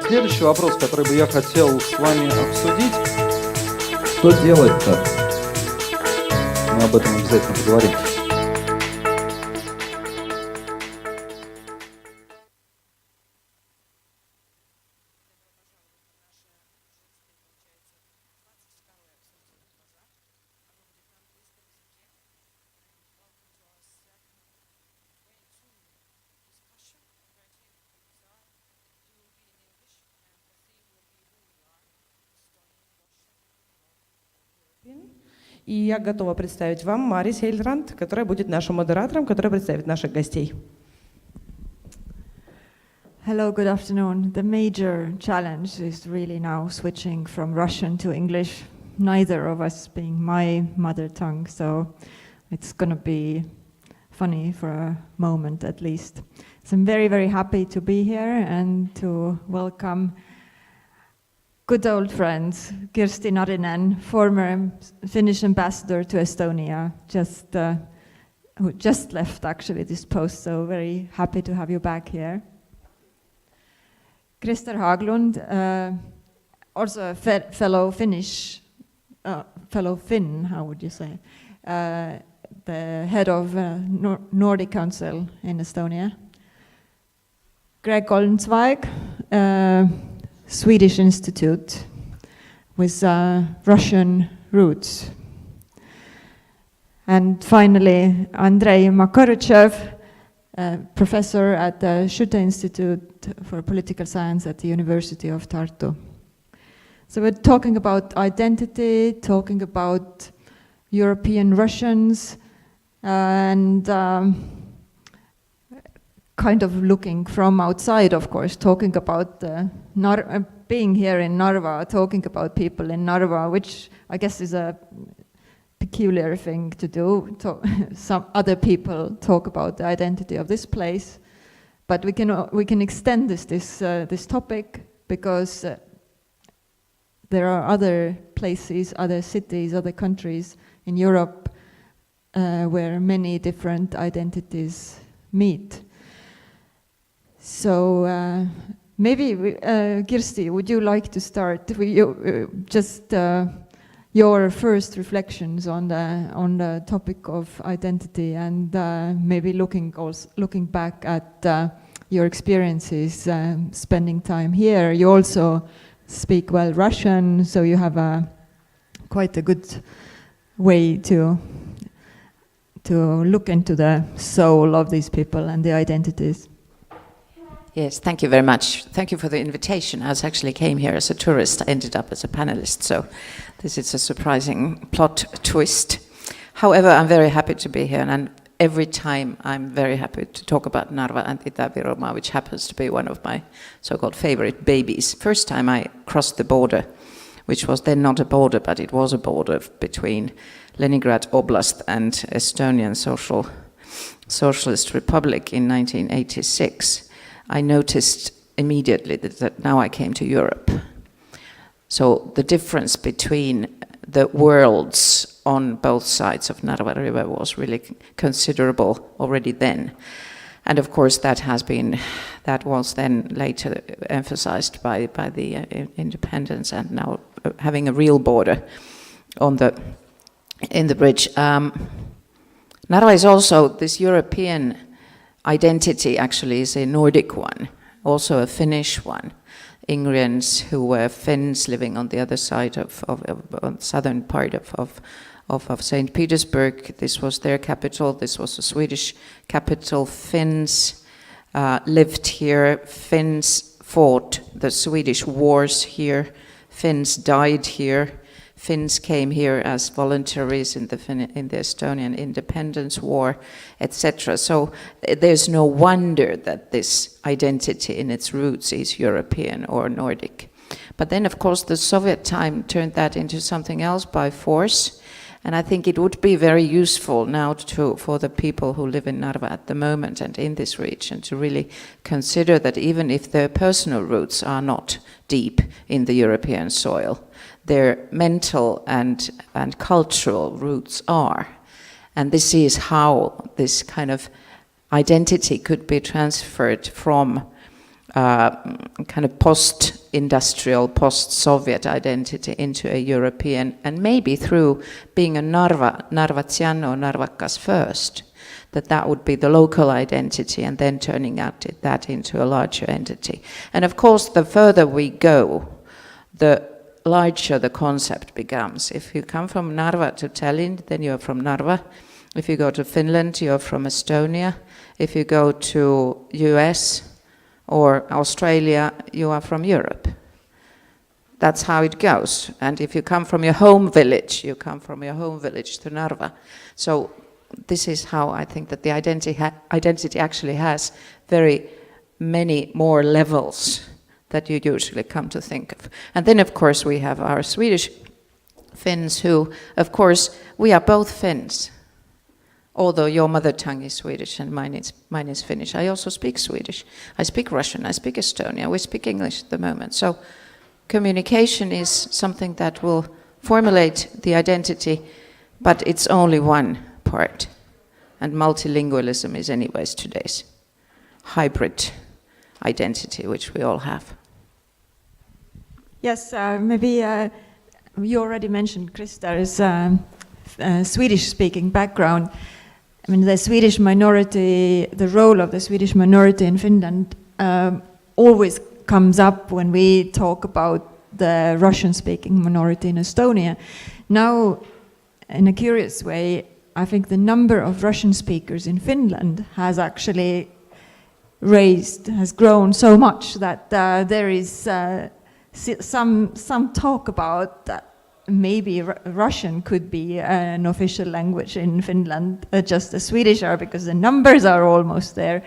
Следующий вопрос, который бы я хотел с вами обсудить. Что делать-то? Мы об этом обязательно поговорим. И я готова представить вам Марис Hellrand, которая будет нашим модератором, которая представит наших гостей. Hello, good afternoon. The major challenge is really now switching from Russian to English, neither of us being my mother tongue, so it's going to be funny for a moment at least. So I'm very, very happy to be here and to welcome good old friends, Kirsti Narinen, former Finnish ambassador to Estonia, who just left actually this post, so very happy to have you back here. Haglund, also a fellow Finn, how would you say, the head of Nordic Council in Estonia. Goldenzwaig, Swedish Institute with Russian roots. And finally, Andrey Makarytšev, professor at the Skytte Institute for Political Science at the University of Tartu. So we're talking about identity, talking about European Russians, and kind of looking from outside, of course, talking about being here in Narva, talking about people in Narva, which I guess is a peculiar thing to do. Some other people talk about the identity of this place, but we can extend this topic because there are other places, other cities, other countries in Europe where many different identities meet. So maybe, Kirsti, would you like to start? Your first reflections on the topic of identity, and maybe looking back at your experiences spending time here. You also speak well Russian, so you have quite a good way to look into the soul of these people and the identities. Yes, thank you very much. Thank you for the invitation. I actually came here as a tourist. I ended up as a panelist, so this is a surprising plot twist. However, I'm very happy to be here, and every time I'm very happy to talk about Narva and Itä-Virumaa, which happens to be one of my so-called favorite babies. First time I crossed the border, which was then not a border, but it was a border between Leningrad Oblast and Estonian Socialist Republic in 1986. I noticed immediately that now I came to Europe. So the difference between the worlds on both sides of Narva River was really considerable already then. And of course that was then later emphasized by the independence and now having a real border in the bridge. Narva is also this European identity actually is a Nordic one, also a Finnish one. Ingrians who were Finns living on the other side on the southern part of St. Petersburg. This was their capital. This was the Swedish capital. Finns lived here. Finns fought the Swedish wars here. Finns died here. Finns came here as voluntaries in the Estonian independence war, etc. So there's no wonder that this identity in its roots is European or Nordic. But then, of course, the Soviet time turned that into something else by force. And I think it would be very useful now for the people who live in Narva at the moment and in this region to really consider that even if their personal roots are not deep in the European soil, their mental and cultural roots are. And this is how this kind of identity could be transferred from kind of post-industrial, post-Soviet identity into a European, and maybe through being a Narvatsian or Narvakas first, that would be the local identity and then turning out that into a larger entity. And of course, the further we go, the larger the concept becomes. If you come from Narva to Tallinn, then you're from Narva. If you go to Finland, you're from Estonia. If you go to US or Australia, you are from Europe. That's how it goes. And if you come from your home village, you come from your home village to Narva. So this is how I think that the identity actually has very many more levels that you usually come to think of. And then, of course, we have our Swedish Finns who, of course, we are both Finns. Although your mother tongue is Swedish and mine is Finnish. I also speak Swedish. I speak Russian. I speak Estonian. We speak English at the moment. So communication is something that will formulate the identity, but it's only one part. And multilingualism is anyways today's hybrid identity, which we all have. Yes, maybe you already mentioned Krista's Swedish-speaking background. I mean, the Swedish minority, the role of the Swedish minority in Finland always comes up when we talk about the Russian-speaking minority in Estonia. Now, in a curious way, I think the number of Russian speakers in Finland has actually has grown so much that there is some talk about maybe Russian could be an official language in Finland, just as Swedish are, because the numbers are almost there.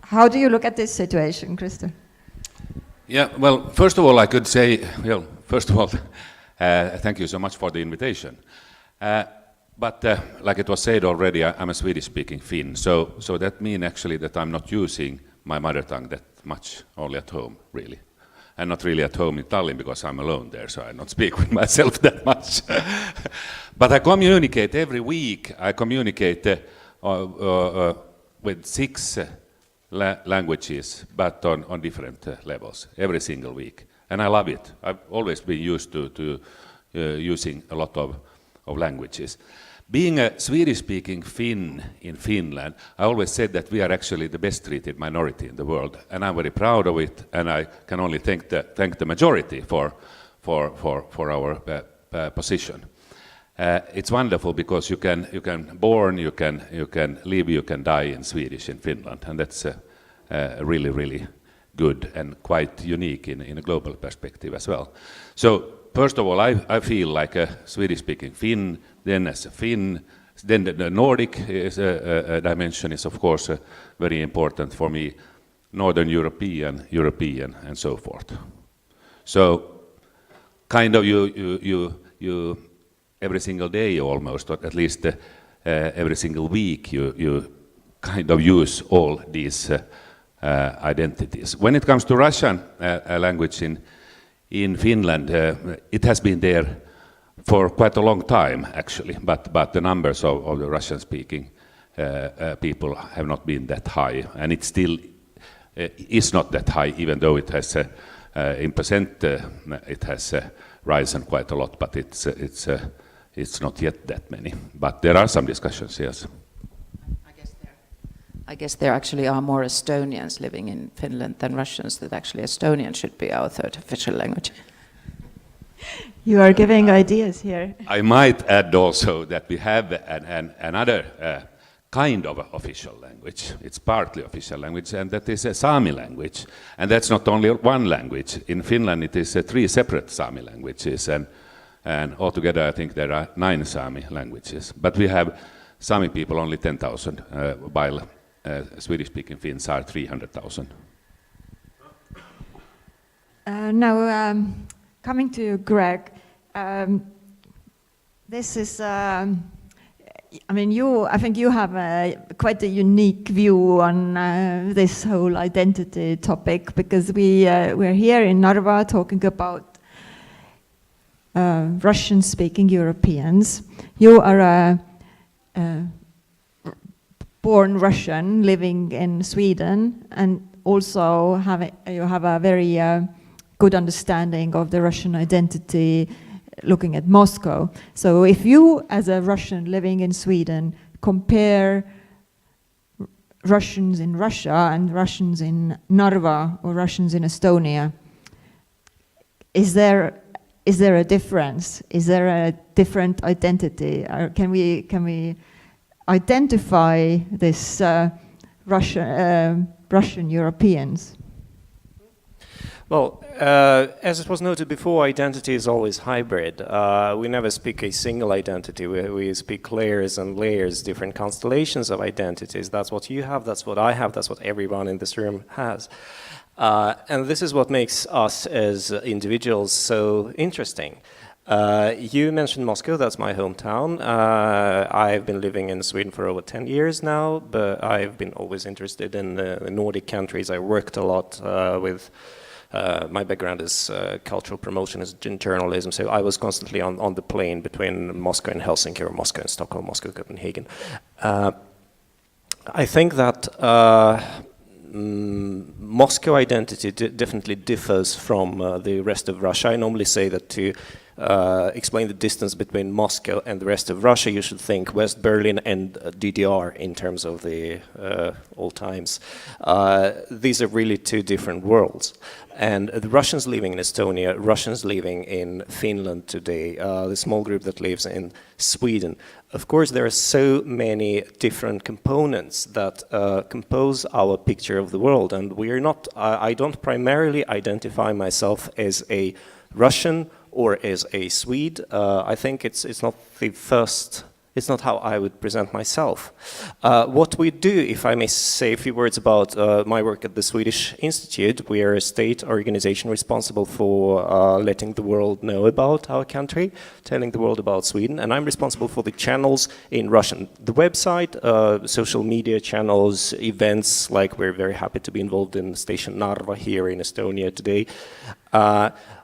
How do you look at this situation, Krista? Yeah, well, first of all, I could say, well, first of all, thank you so much for the invitation. But like it was said already, I'm a Swedish-speaking Finn, so that means actually that I'm not using my mother tongue that much, only at home, really. And not really at home in Tallinn because I'm alone there, so I don't speak with myself that much. But I communicate every week. I communicate with 6 languages, but on different levels, every single week. And I love it. I've always been used to using a lot of languages. Being a Swedish-speaking Finn in Finland, I always said that we are actually the best-treated minority in the world, and I'm very proud of it, and I can only thank the majority for our position. It's wonderful because you can born, you can live, you can die in Swedish in Finland, and that's really, really good and quite unique in a global perspective as well. So first of all, I feel like a Swedish-speaking Finn, then as a Finn, then the Nordic dimension is of course very important for me, Northern European, and so forth. So kind of you every single day almost, or at least every single week, you kind of use all these identities. When it comes to Russian language in Finland, it has been there for quite a long time, actually, but the numbers of the Russian-speaking people have not been that high, and it still is not that high, even though it has, in percent, it has risen quite a lot, but it's not yet that many. But there are some discussions, yes. I guess there actually are more Estonians living in Finland than Russians, that actually Estonian should be our third official language. You are giving ideas here. I might add also that we have another kind of official language. It's partly official language, and that is a Sami language. And that's not only one language. In Finland it is 3 separate Sami languages, and altogether I think there are 9 Sami languages. But we have Sami people only 10,000, while Swedish-speaking Finns are 300,000. Now, coming to Greg, this is, I think you have quite a unique view on this whole identity topic, because we're here in Narva talking about Russian-speaking Europeans. You are born Russian living in Sweden, and also you have a very good understanding of the Russian identity looking at Moscow. So if you, as a Russian living in Sweden, compare Russians in Russia and Russians in Narva or Russians in Estonia, is there a difference? Is there a different identity? Or can we identify this Russian Europeans? Well, as it was noted before, identity is always hybrid. We never speak a single identity. We speak layers and layers, different constellations of identities. That's what you have, that's what I have, that's what everyone in this room has. And this is what makes us as individuals so interesting. You mentioned Moscow, that's my hometown. I've been living in Sweden for over 10 years now, but I've been always interested in the Nordic countries. I worked a lot with my background is cultural promotion, is in journalism, so I was constantly on the plane between Moscow and Helsinki, or Moscow and Stockholm, Moscow, Copenhagen. I think that Moscow identity definitely differs from the rest of Russia. I normally say that to explain the distance between Moscow and the rest of Russia, you should think West Berlin and DDR in terms of the old times. These are really two different worlds. And the Russians living in Estonia, Russians living in Finland today, the small group that lives in Sweden. Of course, there are so many different components that compose our picture of the world. And we are not, I don't primarily identify myself as a Russian or as a Swede. I think it's not the first, it's not how I would present myself. What we do, if I may say a few words about my work at the Swedish Institute, we are a state organization responsible for letting the world know about our country, telling the world about Sweden, and I'm responsible for the channels in Russian. The website, social media channels, events, like we're very happy to be involved in Station Narva here in Estonia today.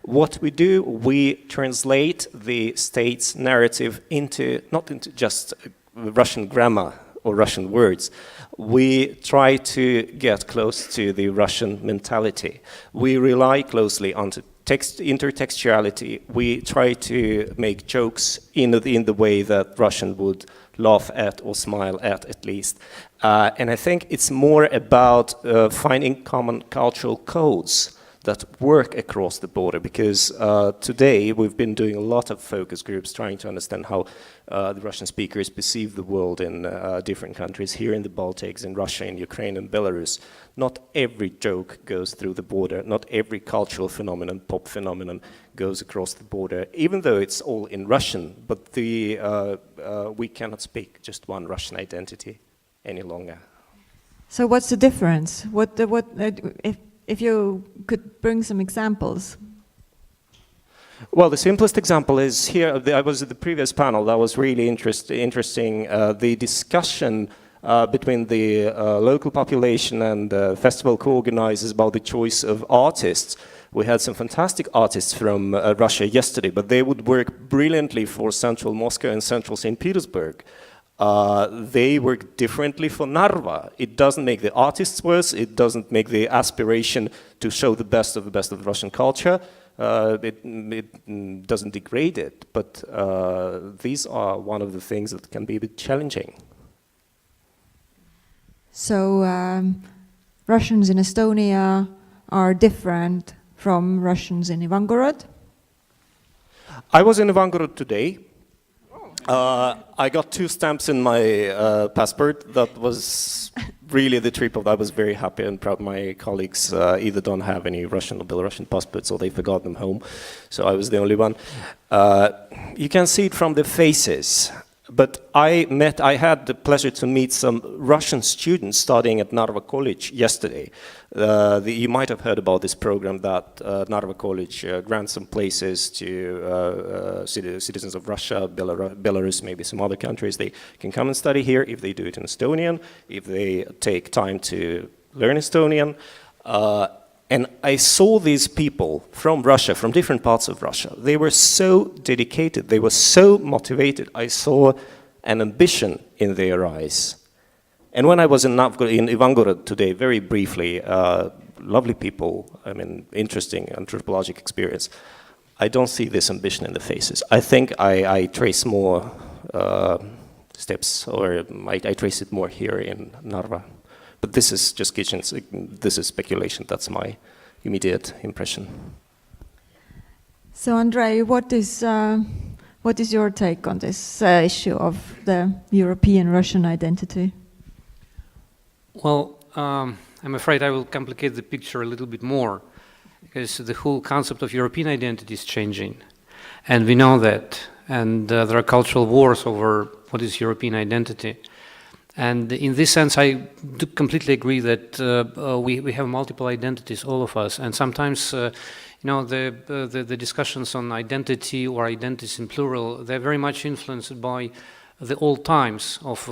What we do, we translate the state's narrative into, not into just Russian grammar or Russian words. We try to get close to the Russian mentality. We rely closely on intertextuality. We try to make jokes in the way that Russian would laugh at or smile at least. And I think it's more about finding common cultural codes that work across the border, because today we've been doing a lot of focus groups trying to understand how the Russian speakers perceive the world in different countries, here in the Baltics, in Russia, in Ukraine and Belarus. Not every joke goes through the border, not every cultural phenomenon, pop phenomenon, goes across the border, even though it's all in Russian, but we cannot speak just one Russian identity any longer. So what's the difference? If you could bring some examples. Well, the simplest example is here. I was at the previous panel. That was really interesting. The discussion between the local population and festival co-organizers about the choice of artists. We had some fantastic artists from Russia yesterday, but they would work brilliantly for central Moscow and central St. Petersburg. They work differently for Narva. It doesn't make the artists worse, it doesn't make the aspiration to show the best of Russian culture, it doesn't degrade it, but these are one of the things that can be a bit challenging. So Russians in Estonia are different from Russians in Ivangorod? I was in Ivangorod today. I got 2 stamps in my passport. That was really the trip of. I was very happy and proud. My colleagues either don't have any Russian or Belarusian passports, or they forgot them home. So I was the only one. You can see it from the faces. But I had the pleasure to meet some Russian students studying at Narva College yesterday. You might have heard about this program that Narva College grants some places to citizens of Russia, Belarus, maybe some other countries. They can come and study here if they do it in Estonian, if they take time to learn Estonian. And I saw these people from Russia, from different parts of Russia. They were so dedicated, they were so motivated. I saw an ambition in their eyes. And when I was in Ivangorod today, very briefly, lovely people, I mean, interesting anthropologic experience. I don't see this ambition in the faces. I think I trace more steps, or I trace it more here in Narva. But this is just kitchens, this is speculation, that's my immediate impression. So Andrei, what is your take on this issue of the European-Russian identity? Well, I'm afraid I will complicate the picture a little bit more, because the whole concept of European identity is changing, and we know that, and there are cultural wars over what is European identity. And in this sense, I do completely agree that we have multiple identities, all of us, and sometimes the discussions on identity or identities in plural, they're very much influenced by the old times of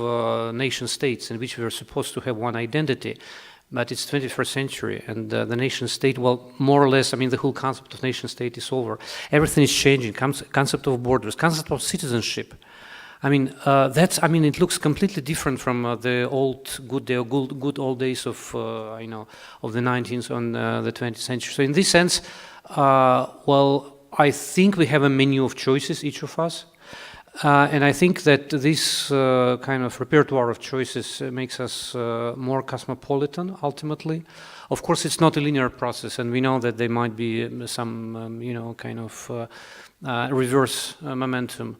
nation states in which we were supposed to have one identity. But it's 21st century, and the nation state, well, more or less, I mean, the whole concept of nation state is over. Everything is changing, concept of borders, concept of citizenship. I mean, it looks completely different from the good old days of, of the 19th and the 20th century. So in this sense, I think we have a menu of choices, each of us. And I think that this kind of repertoire of choices makes us more cosmopolitan, ultimately. Of course, it's not a linear process, and we know that there might be some, reverse momentum.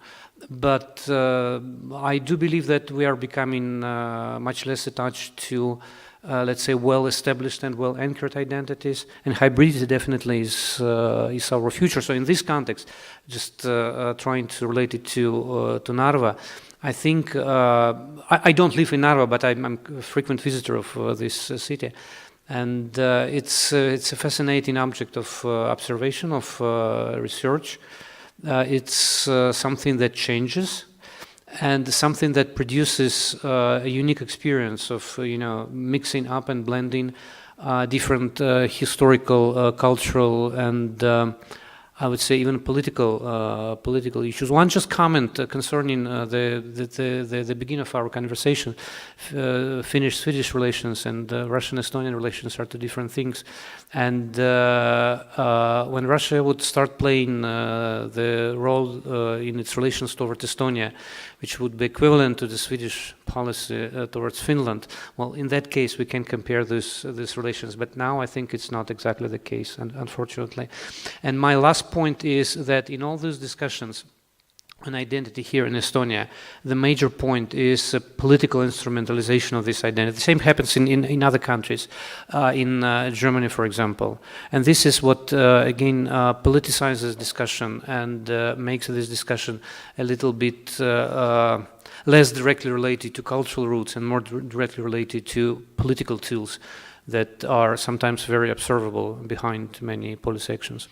But I do believe that we are becoming much less attached to, let's say, well-established and well-anchored identities, and hybridity definitely is our future. So in this context, just trying to relate it to Narva, I think, I don't live in Narva, but I'm a frequent visitor of this city. And it's a fascinating object of observation, of research. It's something that changes, and something that produces a unique experience of mixing up and blending different historical, cultural, and I would say even political issues. One just comment concerning the beginning of our conversation. Finnish-Swedish relations and Russian-Estonian relations are two different things. And when Russia would start playing the role in its relations towards Estonia, which would be equivalent to the Swedish policy towards Finland, well, in that case we can compare these relations. But now I think it's not exactly the case, unfortunately. And my last point is that in all these discussions on identity here in Estonia, the major point is political instrumentalization of this identity. The same happens in other countries, in Germany, for example. And this is what, again, politicizes discussion and makes this discussion a little bit less directly related to cultural roots and more directly related to political tools that are sometimes very observable behind many policy actions.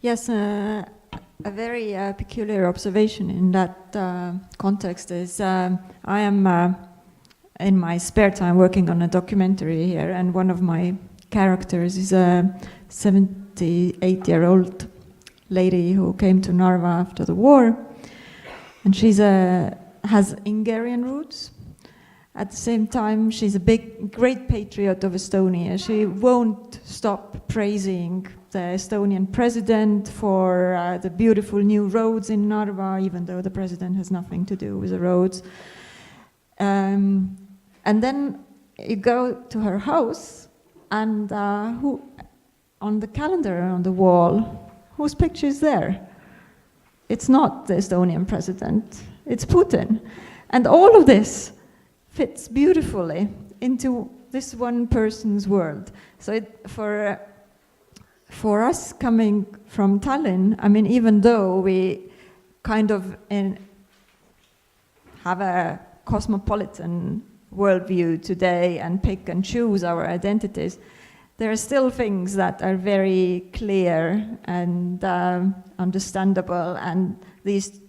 Yes, a very peculiar observation in that context is I am in my spare time working on a documentary here, and one of my characters is a 78-year-old lady who came to Narva after the war, and she's has Hungarian roots. At the same time, she's a great patriot of Estonia. She won't stop praising the Estonian president for the beautiful new roads in Narva, even though the president has nothing to do with the roads. And then you go to her house, and who on the calendar on the wall, whose picture is there? It's not the Estonian president, it's Putin. And all of this fits beautifully into this one person's world. So for us coming from Tallinn, I mean, even though we kind of have a cosmopolitan worldview today and pick and choose our identities, there are still things that are very clear and understandable, and these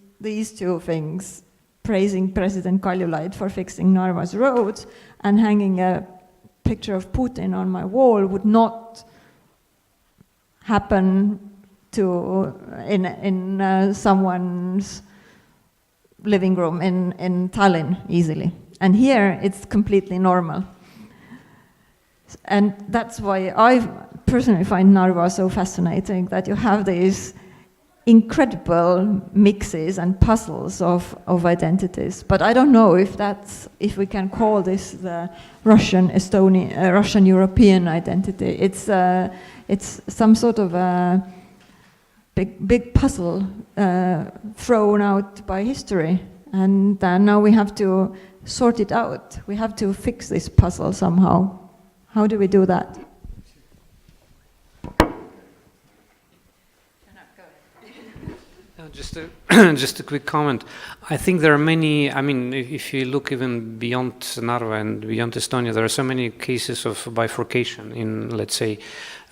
two things, praising President Kaljulaid for fixing Narva's roads and hanging a picture of Putin on my wall, would not happen in someone's living room in Tallinn easily. And here it's completely normal. And that's why I personally find Narva so fascinating, that you have these incredible mixes and puzzles of identities. But I don't know if we can call this the Russian Estonian, Russian European identity. It's some sort of a big puzzle thrown out by history, and now we have to sort it out. We have to fix this puzzle somehow. How do we do that? Just a quick comment. I think there are many, I mean, if you look even beyond Narva and beyond Estonia, there are so many cases of bifurcation in, let's say,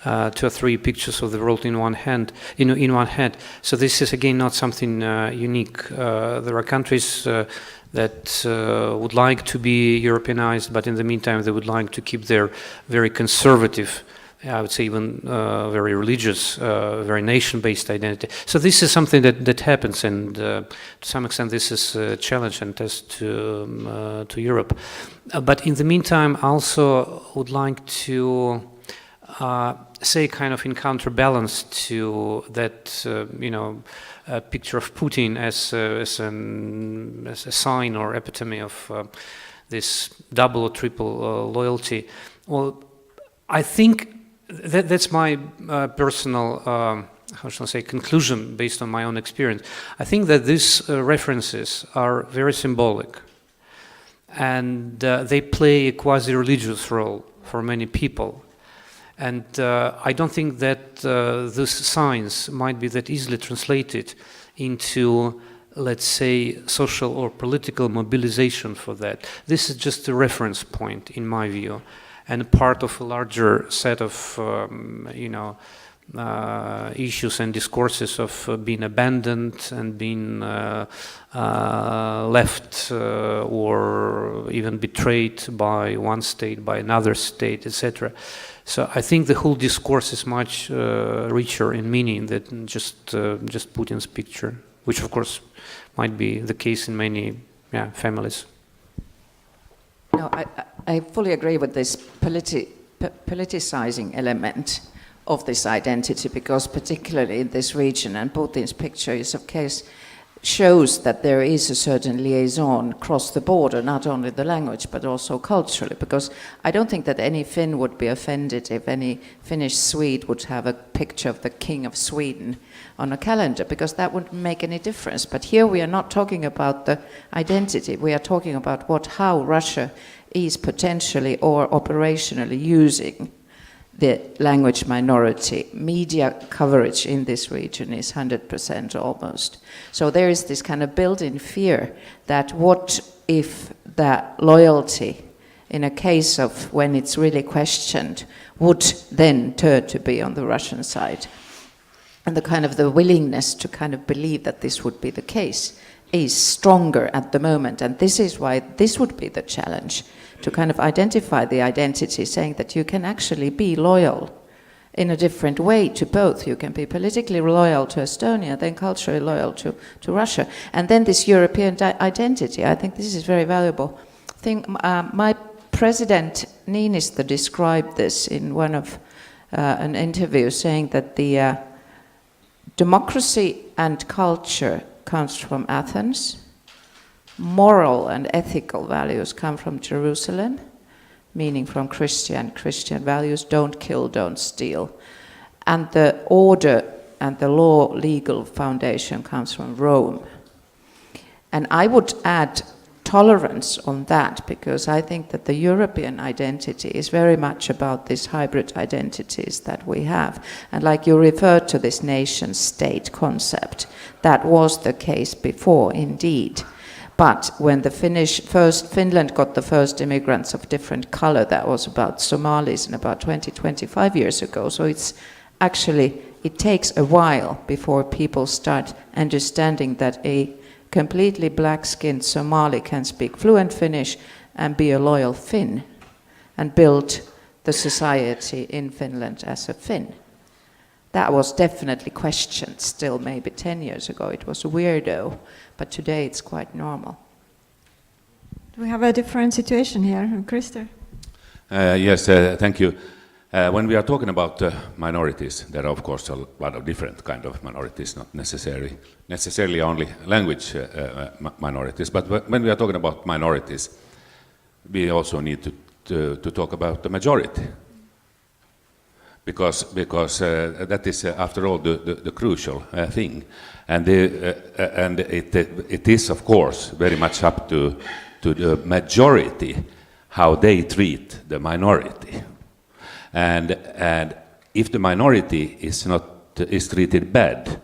2 or 3 pictures of the world in one hand. In one head. So this is again not something unique. There are countries that would like to be Europeanized, but in the meantime they would like to keep their very conservative, I would say even very religious, very nation-based identity. So this is something that happens, and to some extent this is a challenge and test to Europe. But in the meantime, I also would like to say, kind of in counterbalance to that, a picture of Putin as a sign or epitome of this double or triple loyalty. Well, I think that's my personal, how shall I say, conclusion based on my own experience. I think that these references are very symbolic, and they play a quasi-religious role for many people. And I don't think that these signs might be that easily translated into, let's say, social or political mobilization for that. This is just a reference point, in my view, and part of a larger set of, issues and discourses of being abandoned and being left or even betrayed by one state, by another state, etc. So I think the whole discourse is much richer in meaning than just Putin's picture, which of course might be the case in many families. No, I fully agree with this politicizing element of this identity, because particularly in this region, and Putin's picture is of course shows that there is a certain liaison across the border, not only the language but also culturally, because I don't think that any Finn would be offended if any Finnish Swede would have a picture of the King of Sweden on a calendar, because that wouldn't make any difference. But here we are not talking about the identity, we are talking about how Russia is potentially or operationally using the language minority. Media coverage in this region is 100% almost. So there is this kind of built-in fear that what if that loyalty, in a case of when it's really questioned, would then turn to be on the Russian side. And the willingness to kind of believe that this would be the case is stronger at the moment. And this is why this would be the challenge, to kind of identify the identity, saying that you can actually be loyal in a different way to both. You can be politically loyal to Estonia, then culturally loyal to Russia. And then this European identity, I think this is very valuable. My president Niinistö described this in one of an interview, saying that the democracy and culture comes from Athens, moral and ethical values come from Jerusalem, meaning from Christian values, don't kill, don't steal. And the order and the law legal foundation comes from Rome. And I would add tolerance on that, because I think that the European identity is very much about these hybrid identities that we have. And like you referred to this nation-state concept, that was the case before, indeed. But when Finland got the first immigrants of different color, that was about Somalis and about 25 years ago. So it's actually, it takes a while before people start understanding that a completely black-skinned Somali can speak fluent Finnish and be a loyal Finn and build the society in Finland as a Finn. That was definitely questioned still maybe 10 years ago. It was a weirdo, but today it's quite normal. We have a different situation here. Christer? Yes, thank you. When we are talking about minorities, there are of course a lot of different kind of minorities, not necessarily only language minorities, but when we are talking about minorities, we also need to talk about the majority. Because that is, after all, the crucial thing. And it is, of course, very much up to the majority how they treat the minority. And if the minority is treated bad,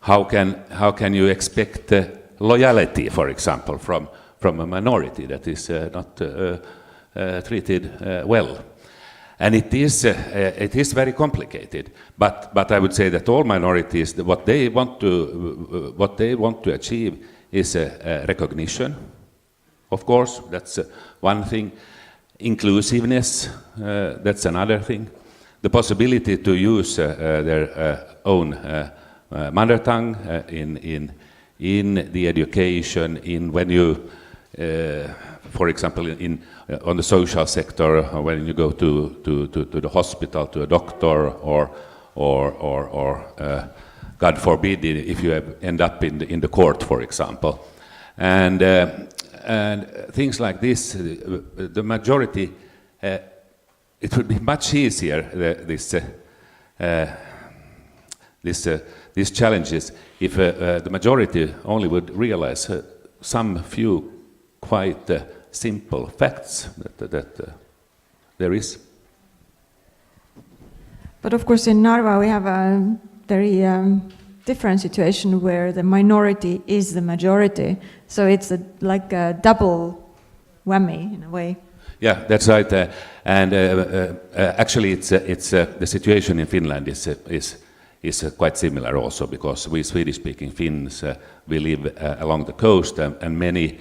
how can you expect loyalty, for example, from a minority that is not treated well? And it is very complicated. But I would say that all minorities, what they want to achieve is recognition. Of course, that's one thing. Inclusiveness, that's another thing. The possibility to use their own mother tongue in the education, when you, for example, on the social sector, when you go to the hospital, to a doctor, or God forbid, if you end up in the court, for example, and things like this, the majority, it would be much easier, these challenges, if the majority only would realize some few quite simple facts that there is. But of course in Narva we have a very different situation where the minority is the majority. So it's like a double whammy in a way. Yeah, that's right. And actually, it's the situation in Finland is quite similar also, because we Swedish-speaking Finns we live along the coast, and many,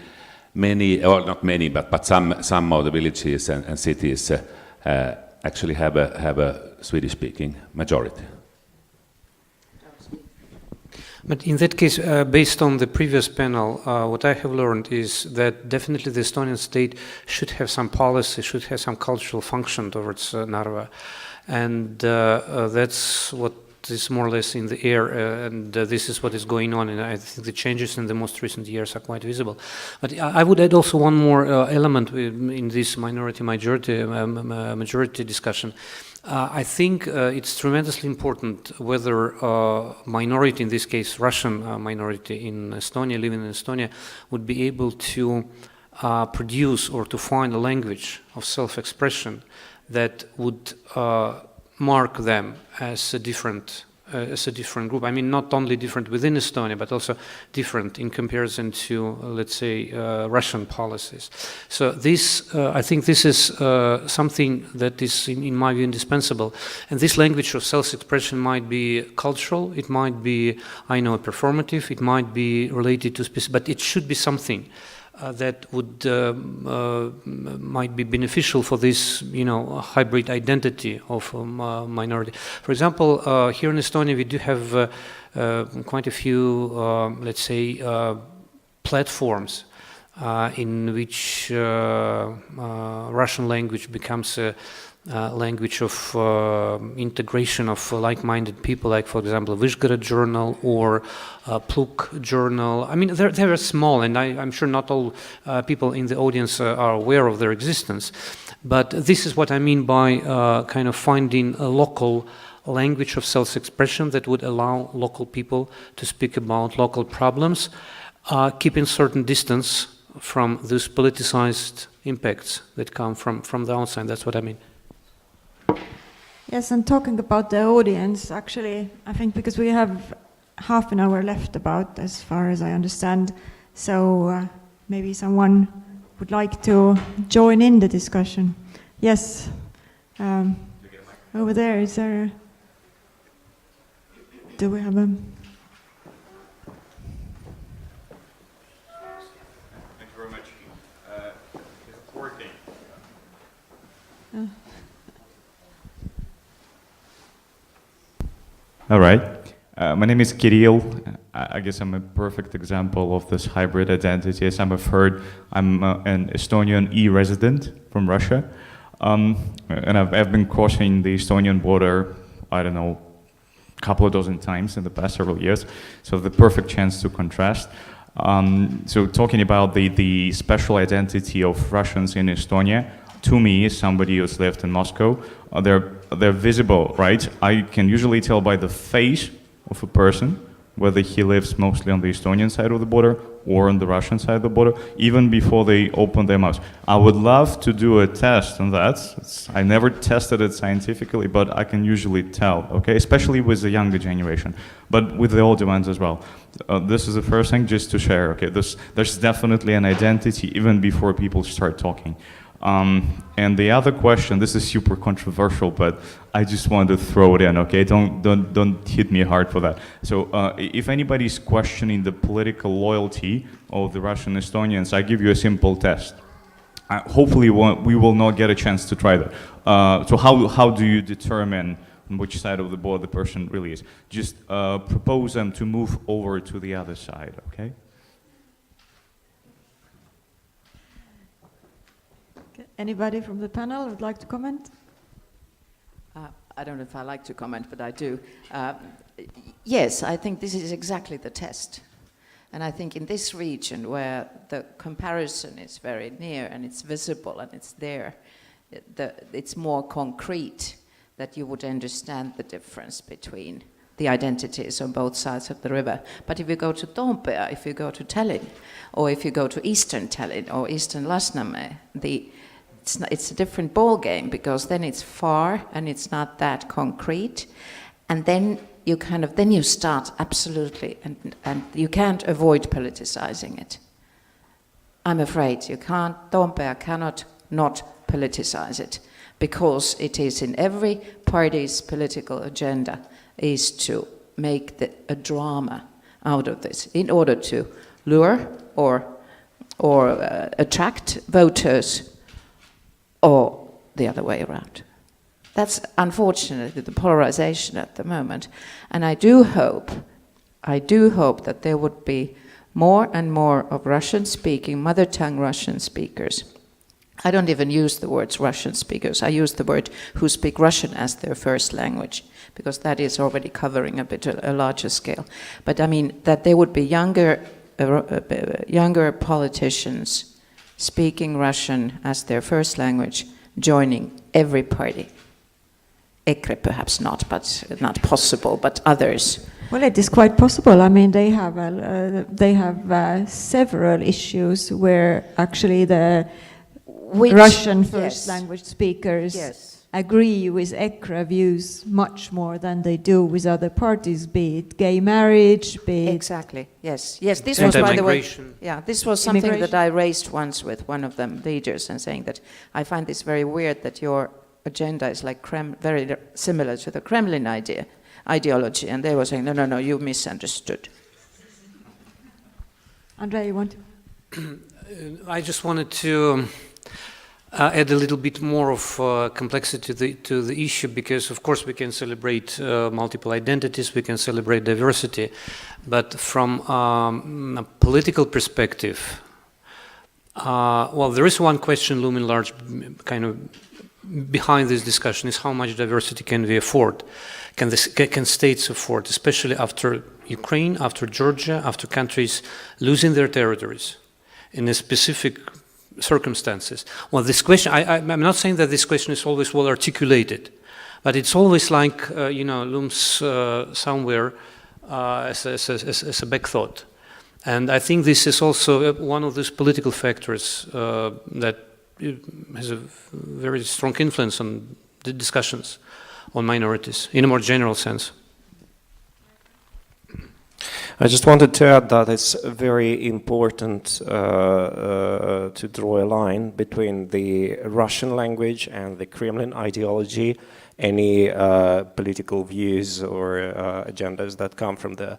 or not many, but some of the villages and cities actually have a Swedish-speaking majority. But in that case, based on the previous panel, what I have learned is that definitely the Estonian state should have some policy, should have some cultural function towards Narva. And that's what is more or less in the air, and this is what is going on, and I think the changes in the most recent years are quite visible. But I would add also one more element in this minority-majority discussion. I think it's tremendously important whether minority, in this case Russian minority in Estonia, living in Estonia, would be able to produce or to find a language of self-expression that would mark them as a different group. I mean, not only different within Estonia, but also different in comparison to, let's say, Russian policies. So this, I think this is something that is, in my view, indispensable. And this language of self-expression might be cultural, it might be, performative, it might be related to specific, but it should be something that would might be beneficial for this, hybrid identity of minority. For example, here in Estonia, we do have quite a few, let's say, platforms in which Russian language becomes a language of integration of like-minded people, like, for example, Vyshgorod journal or Pluk journal. I mean, they're small, and I'm sure not all people in the audience are aware of their existence. But this is what I mean by kind of finding a local language of self-expression that would allow local people to speak about local problems, keeping certain distance from these politicized impacts that come from the outside. That's what I mean. Yes, and talking about the audience, actually, I think because we have half an hour left about, as far as I understand, so maybe someone would like to join in the discussion. Yes, over there, is there do we have a... Thank you very much. Is it working? All right. My name is Kirill. I guess I'm a perfect example of this hybrid identity. As I'm a third, I'm an Estonian e-resident from Russia. And I've been crossing the Estonian border, I don't know, a couple of dozen times in the past several years. So the perfect chance to contrast. So talking about the special identity of Russians in Estonia, to me, as somebody who's lived in Moscow, they're visible, right? I can usually tell by the face of a person whether he lives mostly on the Estonian side of the border or on the Russian side of the border, even before they open their mouths. I would love to do a test on that. I never tested it scientifically, but I can usually tell, okay? Especially with the younger generation, but with the older ones as well. This is the first thing just to share, okay? There's definitely an identity even before people start talking. And the other question, this is super controversial, but I just wanted to throw it in, okay? Don't hit me hard for that. So if anybody's questioning the political loyalty of the Russian Estonians, I give you a simple test. Hopefully we will not get a chance to try that. So how do you determine on which side of the board the person really is? Just propose them to move over to the other side, okay? Anybody from the panel would like to comment? I don't know if I like to comment, but I do. Yes, I think this is exactly the test. And I think in this region where the comparison is very near and it's visible and it's there, it's more concrete that you would understand the difference between the identities on both sides of the river. But if you go to Toompea, if you go to Tallinn, or if you go to Eastern Tallinn or Eastern Lasnamäe, it's a different ball game, because then it's far and it's not that concrete, and then you start absolutely, and you can't avoid politicizing it. I'm afraid Toompea cannot not politicize it, because it is in every party's political agenda is to make a drama out of this in order to lure or attract voters, or the other way around. That's unfortunately the polarization at the moment. And I do hope that there would be more and more of Russian-speaking, mother tongue Russian speakers. I don't even use the words Russian speakers. I use the word who speak Russian as their first language, because that is already covering a larger scale. But I mean that there would be younger politicians speaking Russian as their first language, joining every party. EKRE perhaps not, but not possible, but others. Well, it is quite possible. I mean, they have several issues where actually the Russian first language speakers agree with EKRE views much more than they do with other parties, be it gay marriage, be it... Exactly, yes. This was, by the way, this was something that I raised once with one of them leaders, and saying that I find this very weird that your agenda is like very similar to the Kremlin ideology, and they were saying, no, you misunderstood. Andrei, you want to? I just wanted to add a little bit more of complexity to the issue, because of course we can celebrate multiple identities, we can celebrate diversity, but from a political perspective, well, there is one question looming large kind of behind this discussion, is how much diversity can we afford? Can states afford, especially after Ukraine, after Georgia, after countries losing their territories in a specific circumstances? Well, this question, I'm not saying that this question is always well articulated, but it's always like, looms somewhere as a back thought. And I think this is also one of those political factors that has a very strong influence on the discussions on minorities in a more general sense. I just wanted to add that it's very important to draw a line between the Russian language and the Kremlin ideology. Any political views or agendas that come from the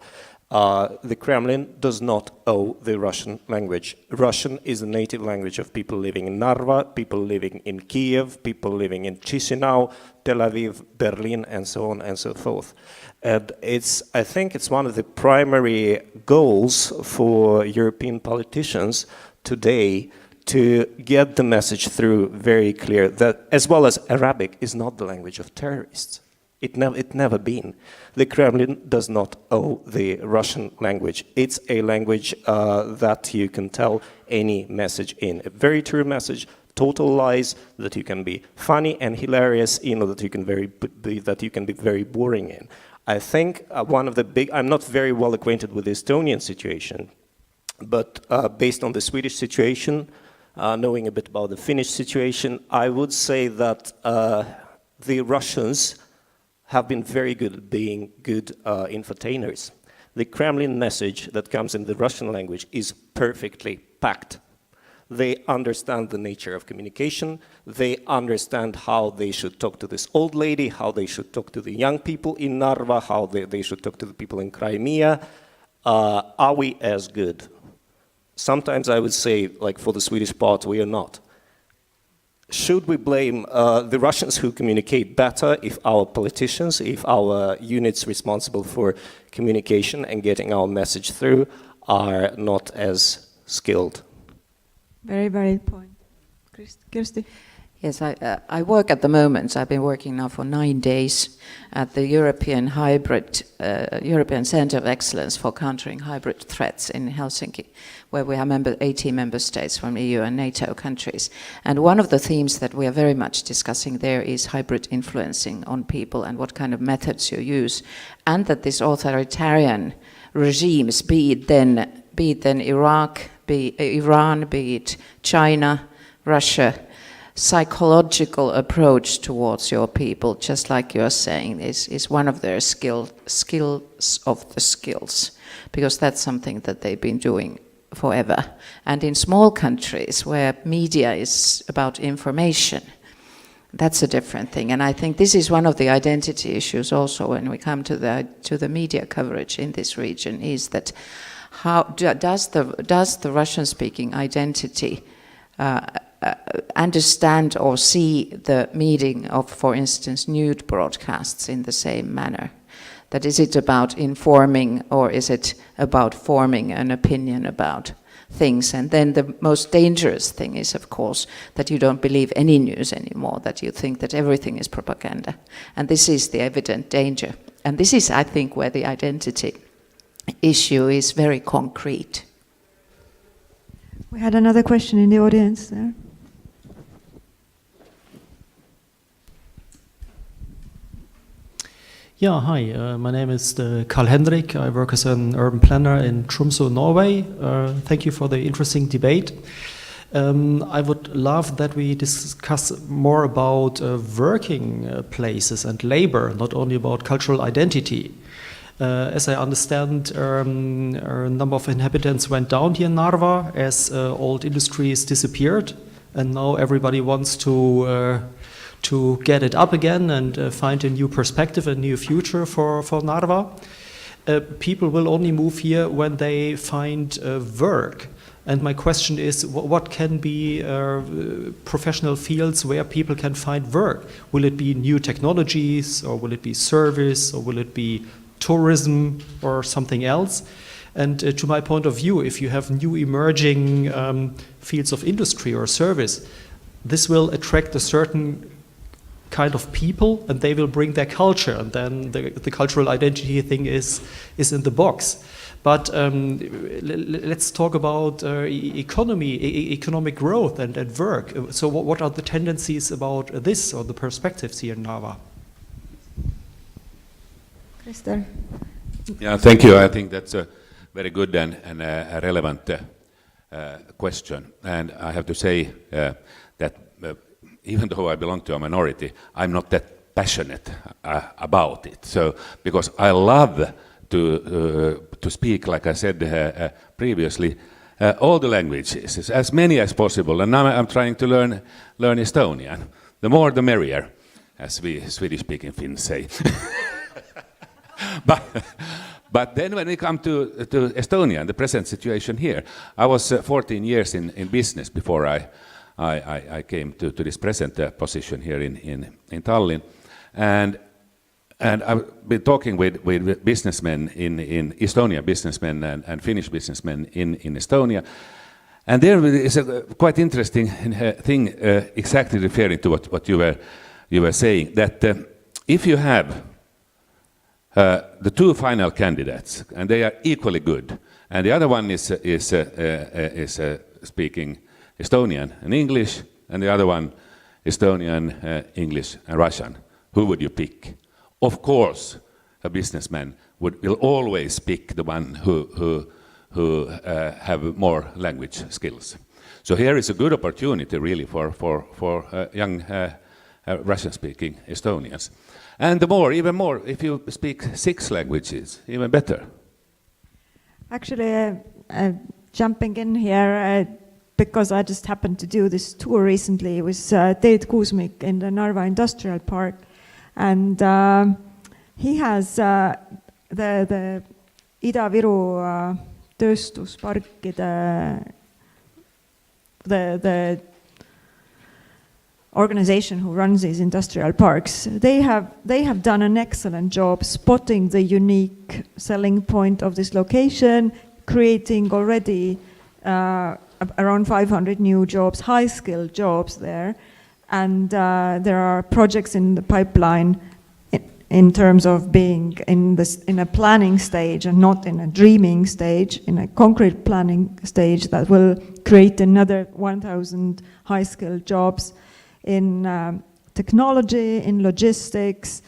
The Kremlin does not owe the Russian language. Russian is the native language of people living in Narva, people living in Kiev, people living in Chisinau, Tel Aviv, Berlin, and so on and so forth. And I think it's one of the primary goals for European politicians today to get the message through very clear that, as well as Arabic is not the language of terrorists. It never been. The Kremlin does not owe the Russian language. It's a language that you can tell any message in. A very true message, total lies, that you can be funny and hilarious, that you can be very boring in. I think one of the I'm not very well acquainted with the Estonian situation, but based on the Swedish situation, knowing a bit about the Finnish situation, I would say that the Russians have been very good at being good entertainers. The Kremlin message that comes in the Russian language is perfectly packed. They understand the nature of communication. They understand how they should talk to this old lady, how they should talk to the young people in Narva, how they should talk to the people in Crimea. Are we as good? Sometimes I would say, like for the Swedish part, we are not. Should we blame the Russians who communicate better if our politicians, if our units responsible for communication and getting our message through are not as skilled? Very valid point. Kirsti? Yes, I work at the moment. I've been working now for 9 days at the European Centre of Excellence for Countering Hybrid Threats in Helsinki, where we have 18 member states from EU and NATO countries. And one of the themes that we are very much discussing there is hybrid influencing on people and what kind of methods you use, and that this authoritarian regimes, be it then Iraq, Iran, be it China, Russia, psychological approach towards your people, just like you're saying, is one of their skills of the skills, because that's something that they've been doing forever. And in small countries where media is about information, that's a different thing. And I think this is one of the identity issues also when we come to the media coverage in this region, is that how does the Russian-speaking identity understand or see the meaning of, for instance, nude broadcasts in the same manner? That is it about informing, or is it about forming an opinion about things? And then the most dangerous thing is, of course, that you don't believe any news anymore, that you think that everything is propaganda. And this is the evident danger. And this is, I think, where the identity issue is very concrete. We had another question in the audience there. Yeah, hi, my name is Karl Hendrik. I work as an urban planner in Tromsø, Norway. Thank you for the interesting debate. I would love that we discuss more about working places and labor, not only about cultural identity. As I understand, a number of inhabitants went down here in Narva as old industries disappeared, and now everybody wants to get it up again and find a new perspective, a new future for Narva. People will only move here when they find work. And my question is, what can be professional fields where people can find work? Will it be new technologies, or will it be service, or will it be tourism, or something else? And to my point of view, if you have new emerging fields of industry or service, this will attract a certain kind of people, and they will bring their culture, and then the cultural identity thing is in the box. But let's talk about economic growth and work. So what are the tendencies about this, or the perspectives here in Narva? Krister? Yeah, thank you. I think that's a very good and a relevant question. And I have to say that even though I belong to a minority, I'm not that passionate about it. So, because I love to speak, like I said previously, all the languages, as many as possible. And now I'm trying to learn Estonian. The more the merrier, as we Swedish-speaking Finns say. But then when we come to Estonia and the present situation here, I was 14 years in business before I came to this present position here in Tallinn. And I've been talking with businessmen in Estonia, businessmen and Finnish businessmen in Estonia. And there is a quite interesting thing exactly referring to what you were saying, that if you have the two final candidates and they are equally good, and the other one is speaking Estonian and English, and the other one Estonian, English and Russian, who would you pick? Of course, a businessman will always pick the one who have more language skills. So here is a good opportunity really for young Russian-speaking Estonians. And even more, if you speak 6 languages, even better. Actually, jumping in here, because I just happened to do this tour recently with Teet Kuusmik in the Narva Industrial Park. And he has the Ida-Viru tööstusparkide, the organization who runs these industrial parks. They have done an excellent job spotting the unique selling point of this location, creating already around 500 new jobs, high-skilled jobs there. And there are projects in the pipeline in terms of being in a planning stage and not in a dreaming stage, in a concrete planning stage that will create another 1,000 high-skilled jobs in technology, in logistics,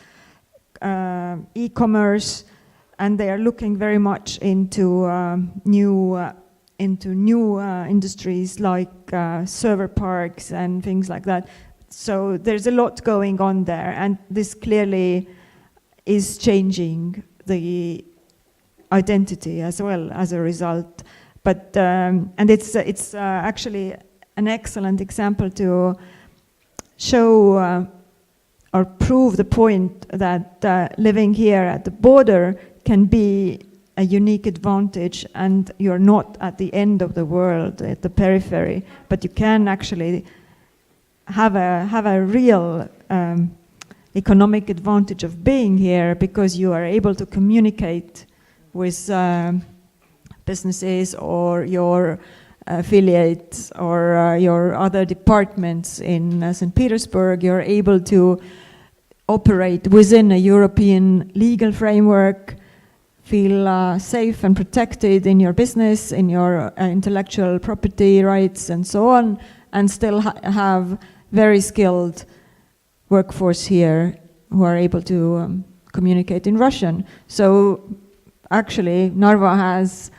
e-commerce, and they are looking very much into new industries like server parks and things like that. So there's a lot going on there, and this clearly is changing the identity as well as a result. But and it's actually an excellent example to show or prove the point that living here at the border can be a unique advantage, and you're not at the end of the world, at the periphery, but you can actually have a real economic advantage of being here, because you are able to communicate with businesses or your affiliates or your other departments in St. Petersburg. You're able to operate within a European legal framework, feel safe and protected in your business, in your intellectual property rights and so on, and still have very skilled workforce here who are able to communicate in Russian. So actually Narva has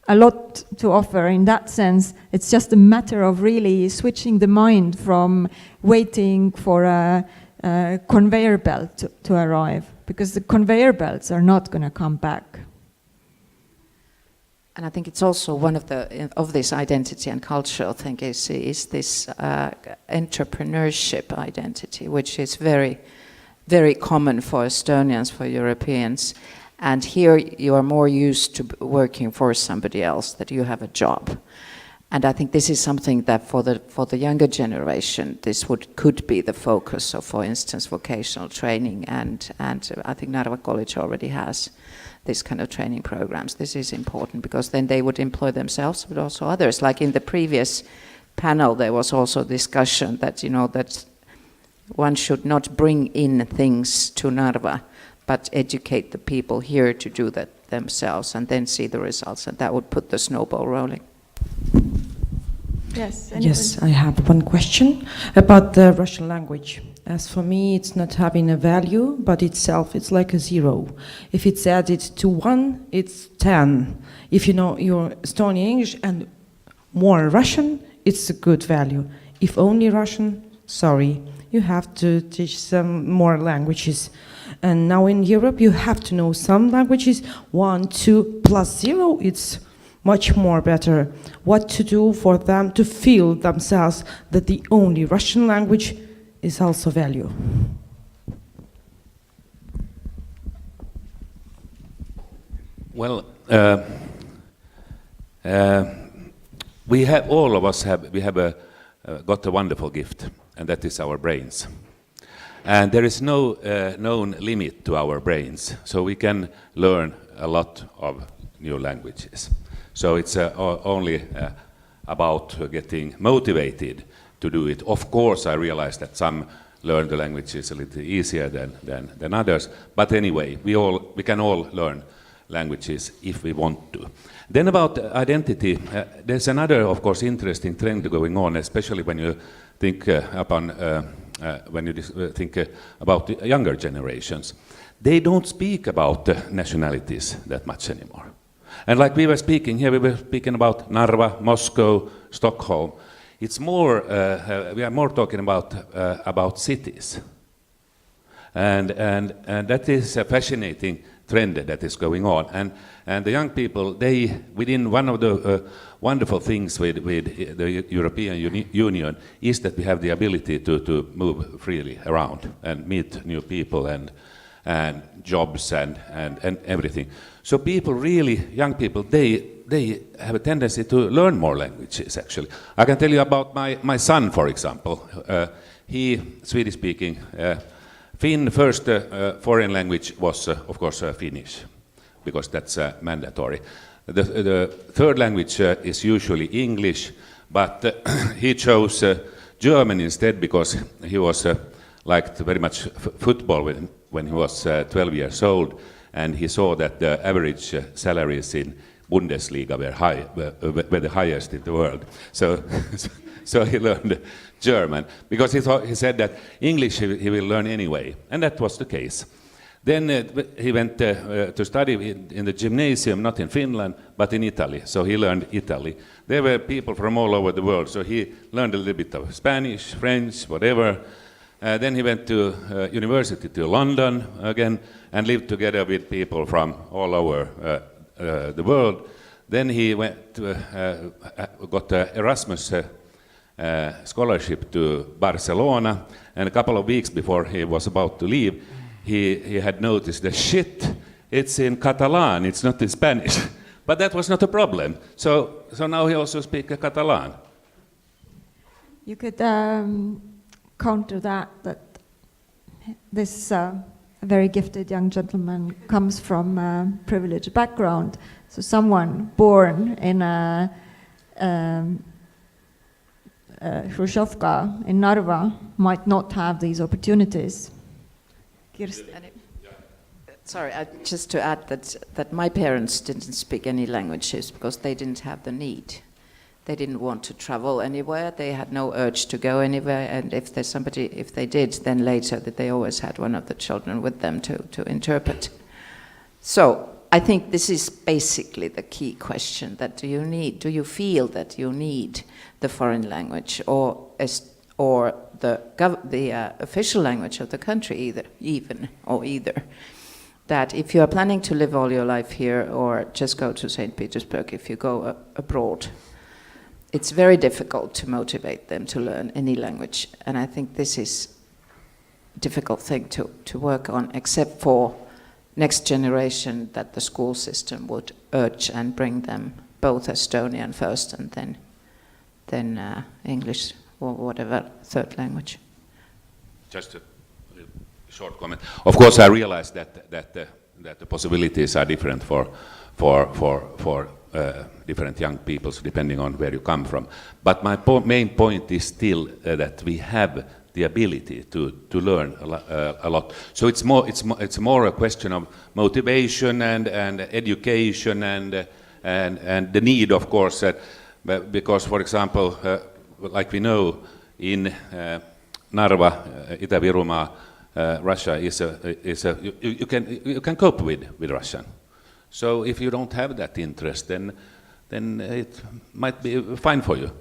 a lot to offer in that sense. It's just a matter of really switching the mind from waiting for a conveyor belt to arrive, because the conveyor belts are not going to come back. And I think it's also one of this identity and cultural thing is this entrepreneurship identity, which is very, very common for Estonians, for Europeans. And here you are more used to working for somebody else, that you have a job. And I think this is something that for the younger generation, this could be the focus of, for instance, vocational training. And I think Narva College already has this kind of training programs. This is important, because then they would employ themselves, but also others. Like in the previous panel, there was also discussion that, that one should not bring in things to Narva, but educate the people here to do that themselves and then see the results, and that would put the snowball rolling. Yes. Yes, I have one question about the Russian language. As for me, it's not having a value, but itself, it's like a 0. If it's added to 1, it's 10. If you know your Estonian English and more Russian, it's a good value. If only Russian, sorry, you have to teach some more languages. And now in Europe, you have to know some languages. 1, 2, plus 0, it's much more better. What to do for them to feel themselves that the only Russian language is also value. Well, we have, all of us have, got a wonderful gift, and that is our brains. And there is no known limit to our brains, so we can learn a lot of new languages. So it's only about getting motivated to do it. Of course, I realize that some learn the languages a little easier than others, but anyway, we can all learn languages if we want to. Then about identity, there's another, of course, interesting trend going on, especially when you think think about the younger generations. They don't speak about nationalities that much anymore. And like we were speaking here, we were speaking about Narva, Moscow, Stockholm. It's more, we are more talking about cities. And that is a fascinating trend that is going on. And the young people, within one of the wonderful things with the European Union is that we have the ability to move freely around and meet new people and jobs and everything. So people really, young people, they have a tendency to learn more languages, actually. I can tell you about my son, for example. He, Swedish speaking, first foreign language was, of course, Finnish, because that's mandatory. The third language is usually English, but he chose German instead because he was liked very much football when he was 12 years old, and he saw that the average salaries in Bundesliga were the highest in the world. So he learned German because he said that English he will learn anyway, and that was the case. Then he went to study in the gymnasium, not in Finland, but in Italy. So he learned Italy. There were people from all over the world, so he learned a little bit of Spanish, French, whatever. Then he went to university to London again and lived together with people from all over the world. Then he went got an Erasmus scholarship to Barcelona, and a couple of weeks before he was about to leave, he had noticed that shit, it's in Catalan, it's not in Spanish. But that was not a problem. So now he also speaks Catalan. You could counter that this very gifted young gentleman comes from a privileged background. So someone born in a Hrushevka in Narva might not have these opportunities. Kirsti. Sorry, just to add that my parents didn't speak any languages because they didn't have the need. They didn't want to travel anywhere. They had no urge to go anywhere. And if they did, then later that they always had one of the children with them to interpret. So I think this is basically the key question: that do you feel that you need the foreign language or the official language of the country either? That if you are planning to live all your life here or just go to St. Petersburg, if you go abroad, it's very difficult to motivate them to learn any language. And I think this is a difficult thing to work on, except for next generation, that the school system would urge and bring them both Estonian first and then English or whatever third language. Just a short comment. Of course, I realize that the possibilities are different for different young people, depending on where you come from. But my main point is still that we have the ability to learn a lot. So it's more a question of motivation and education and the need, of course, because, for example, like we know in Narva, Itä-Virumaa, Russia you can cope with Russian. So if you don't have that interest, then it might be fine for you.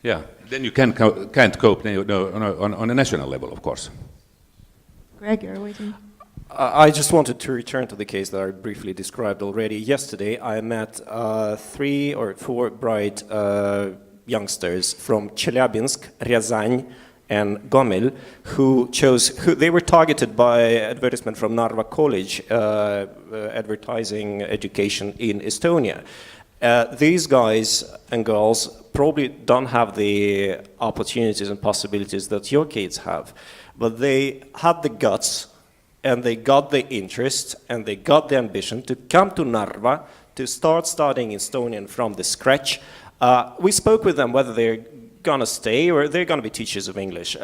Yeah, then you can't cope on a national level, of course. Greg, you're waiting. I just wanted to return to the case that I briefly described already. Yesterday, I met 3 or 4 bright youngsters from Chelyabinsk, Ryazan, and Gomil, they were targeted by advertisement from Narva College, advertising education in Estonia. These guys and girls probably don't have the opportunities and possibilities that your kids have, but they had the guts and they got the interest and they got the ambition to come to Narva to start studying Estonian from the scratch. We spoke with them whether they're gonna stay or they're gonna be teachers of English.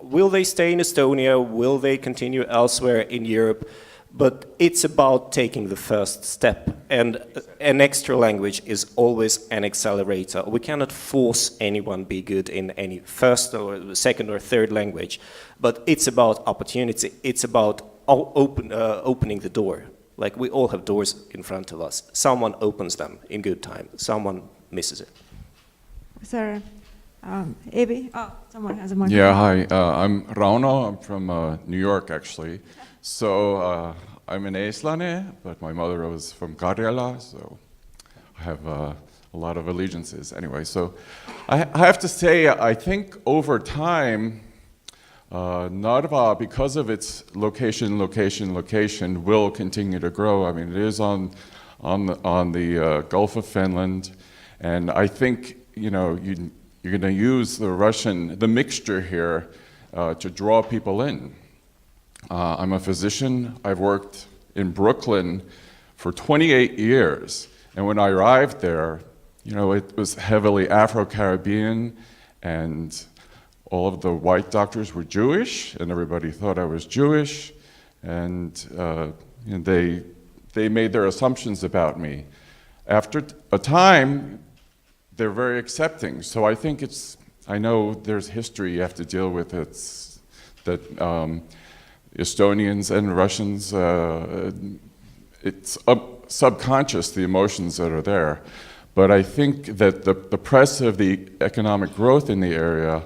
Will they stay in Estonia? Will they continue elsewhere in Europe? But it's about taking the first step, and an extra language is always an accelerator. We cannot force anyone be good in any first or second or third language, but it's about opportunity. It's about opening the door. Like, we all have doors in front of us. Someone opens them in good time. Someone misses it. Sir, Evi? Oh, someone has a microphone. Yeah, hi. I'm Rauno. I'm from New York, actually. So I'm an eestlane, but my mother was from Karjala, so I have a lot of allegiances. Anyway, so I have to say, I think over time, Narva, because of its location, will continue to grow. I mean, it is on the Gulf of Finland, and I think, you know, you're going to use the mixture here to draw people in. I'm a physician. I've worked in Brooklyn for 28 years, and when I arrived there, you know, it was heavily Afro-Caribbean, and all of the white doctors were Jewish, and everybody thought I was Jewish, and they made their assumptions about me. After a time, they're very accepting. So I think I know there's history you have to deal with. That Estonians and Russians, it's subconscious, the emotions that are there. But I think that the press of the economic growth in the area,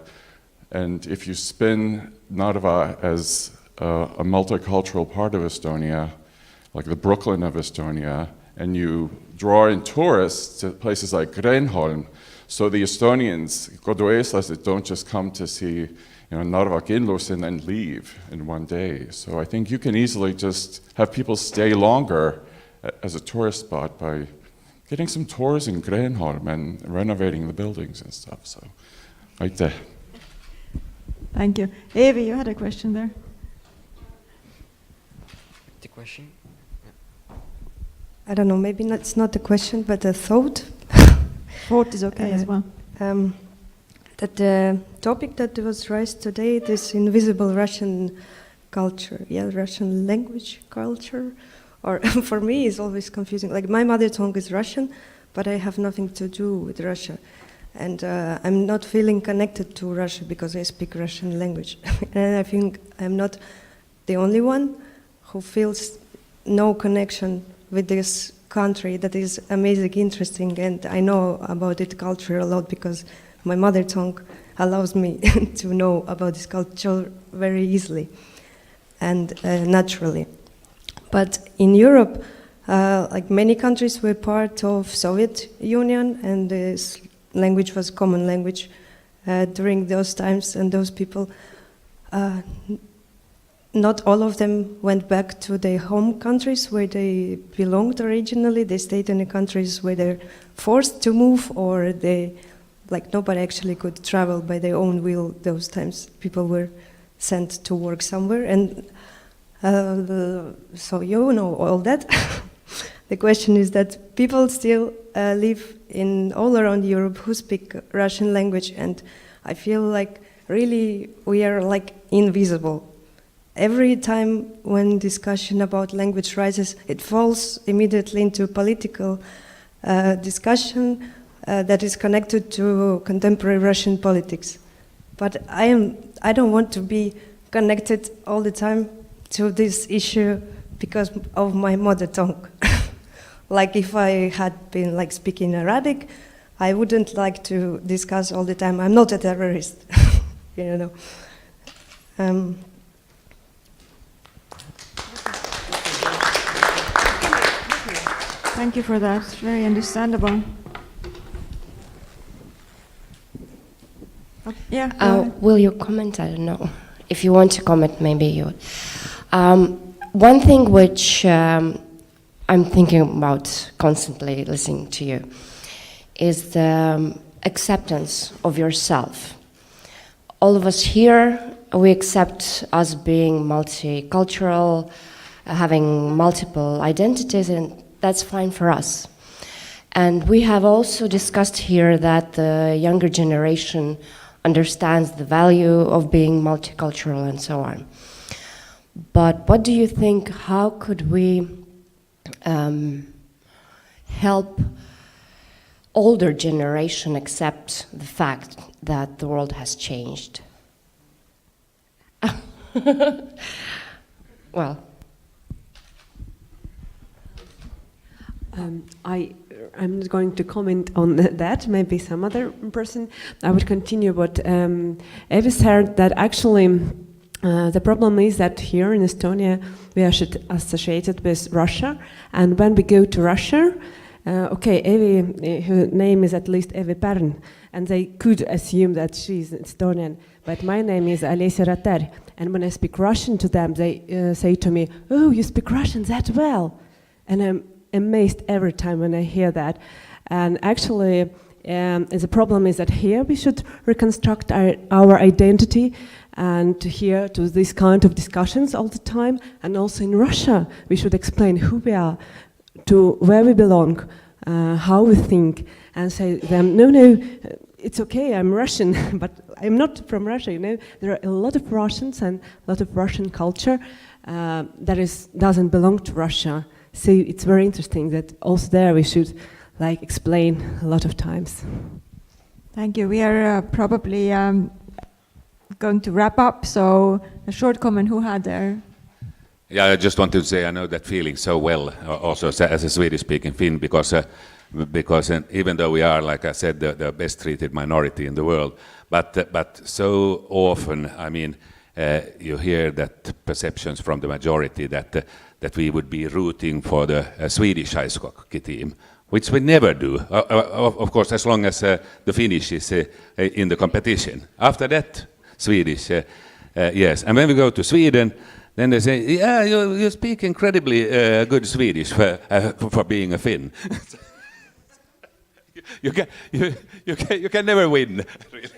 and if you spin Narva as a multicultural part of Estonia, like the Brooklyn of Estonia, and you draw in tourists to places like Grenholm, so the Estonians, kodueestlased, don't just come to see, you know, Narva kindlus and then leave in one day. So I think you can easily just have people stay longer as a tourist spot by getting some tours in Grenholm and renovating the buildings and stuff. So, aitäh. Thank you. Evi, you had a question there. The question? I don't know, maybe it's not a question, but a thought. Thought is okay as well. That the topic that was raised today, this invisible Russian culture, Russian language culture, or for me is always confusing. Like, my mother tongue is Russian, but I have nothing to do with Russia. And I'm not feeling connected to Russia because I speak Russian language. And I think I'm not the only one who feels no connection with this country that is amazing, interesting, and I know about its culture a lot because my mother tongue allows me to know about this culture very easily and naturally. But in Europe, like many countries were part of Soviet Union, and this language was common language during those times, and those people, not all of them went back to their home countries where they belonged originally. They stayed in the countries where they're forced to move, or nobody actually could travel by their own will. Those times people were sent to work somewhere, and so you know all that. The question is that people still live in all around Europe who speak Russian language, and I feel like really we are like invisible. Every time when discussion about language rises, it falls immediately into political discussion that is connected to contemporary Russian politics. But I don't want to be connected all the time to this issue because of my mother tongue. Like if I had been like speaking Arabic, I wouldn't like to discuss all the time, I'm not a terrorist, you know. Thank you for that. Very understandable. Yeah. Will you comment? I don't know. If you want to comment, maybe you would. One thing which I'm thinking about constantly listening to you is the acceptance of yourself. All of us here, we accept us being multicultural, having multiple identities, and that's fine for us. And we have also discussed here that the younger generation understands the value of being multicultural and so on. But what do you think, how could we help older generation accept the fact that the world has changed? Well. I'm not going to comment on that, maybe some other person. I would continue what Evi said, that actually the problem is that here in Estonia we are associated with Russia, and when we go to Russia, Evi, her name is at least Evi Pärn, and they could assume that she's Estonian, but my name is Alessia Rater, and when I speak Russian to them, they say to me, "Oh, you speak Russian that well," and I'm amazed every time when I hear that. And actually, the problem is that here we should reconstruct our identity, and here to this kind of discussions all the time, and also in Russia we should explain who we are, to where we belong, how we think, and say to them, no, it's okay, I'm Russian, but I'm not from Russia, you know. There are a lot of Russians and a lot of Russian culture that doesn't belong to Russia. So it's very interesting that also there we should explain a lot of times. Thank you. We are probably going to wrap up, so a short comment who had there. Yeah, I just wanted to say I know that feeling so well, also as a Swedish-speaking Finn, because even though we are, like I said, the best treated minority in the world, but so often, I mean, you hear that perceptions from the majority that we would be rooting for the Swedish ice hockey team, which we never do. Of course, as long as the Finnish is in the competition. After that, Swedish, yes. And when we go to Sweden, then they say, "Yeah, you speak incredibly good Swedish for being a Finn." you can never win. Really.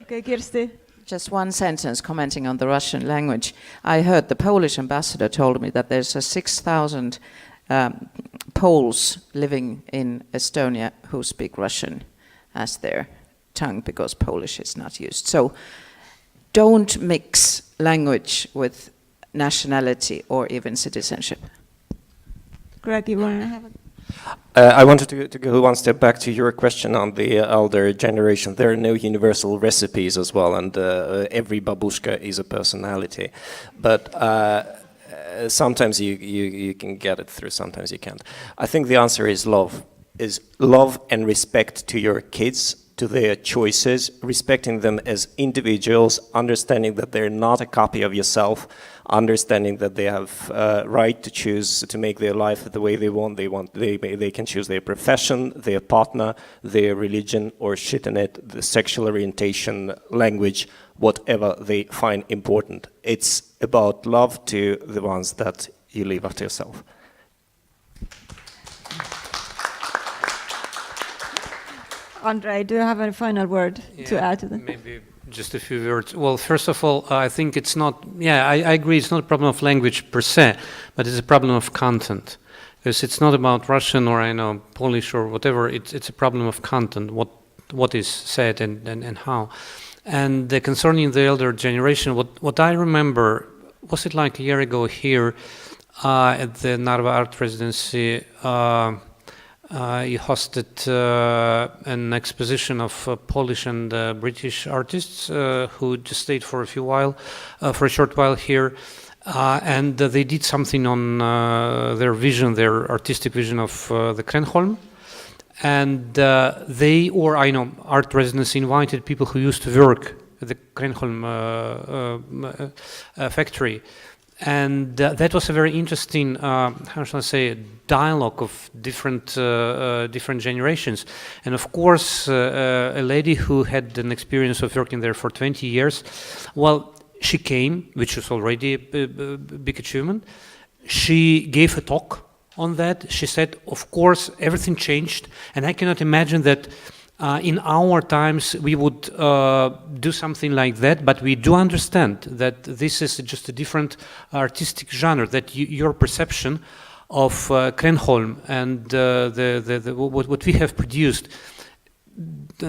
Okay, Kirsti. Just one sentence commenting on the Russian language. I heard the Polish ambassador told me that there's 6,000 Poles living in Estonia who speak Russian as their tongue because Polish is not used. So don't mix language with nationality or even citizenship. Greg, you want to have a... I wanted to go one step back to your question on the elder generation. There are no universal recipes as well, and every babushka is a personality. But sometimes you can get it through, sometimes you can't. I think the answer is love. Is love and respect to your kids, to their choices, respecting them as individuals, understanding that they're not a copy of yourself, understanding that they have right to choose to make their life the way they want. They can choose their profession, their partner, their religion, or shit in it, the sexual orientation, language, whatever they find important. It's about love to the ones that you leave after yourself. Andrei, do you have a final word to add to that? Maybe just a few words. Well, first of all, I think it's not, I agree, it's not a problem of language per se, but it's a problem of content. Because it's not about Russian or, Polish or whatever, it's a problem of content, what is said and how. And concerning the elder generation, what I remember, was it like a year ago here at the Narva art residency, you hosted an exposition of Polish and British artists who just stayed for a short while here, and they did something on their vision, their artistic vision of the Krenholm, and art residency invited people who used to work at the Krenholm factory. And that was a very interesting, how shall I say, dialogue of different generations. And of course, a lady who had an experience of working there for 20 years, well, she came, which was already a big achievement. She gave a talk on that. She said, of course, everything changed, and I cannot imagine that in our times we would do something like that, but we do understand that this is just a different artistic genre, that your perception of Krenholm and what we have produced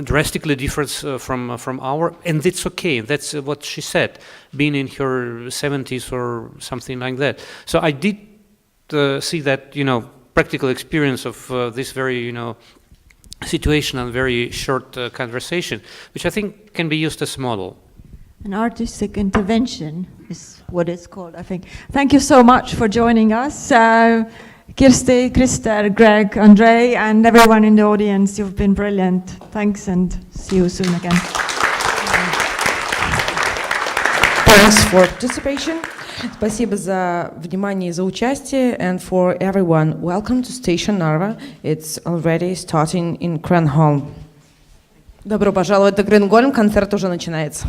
drastically differs from our, and it's okay. That's what she said, being in her 70s or something like that. So I did see that, practical experience of this very, situation and very short conversation, which I think can be used as a model. An artistic intervention is what it's called, I think. Thank you so much for joining us. Kirsti, Krister, Greg, Andrey, and everyone in the audience, you've been brilliant. Thanks, and see you soon again. Thanks for participation. Спасибо за внимание и за участие. And for everyone, welcome to Station Narva. It's already starting in Krenholm. Добро пожаловать на Кренгольм, концерт уже начинается.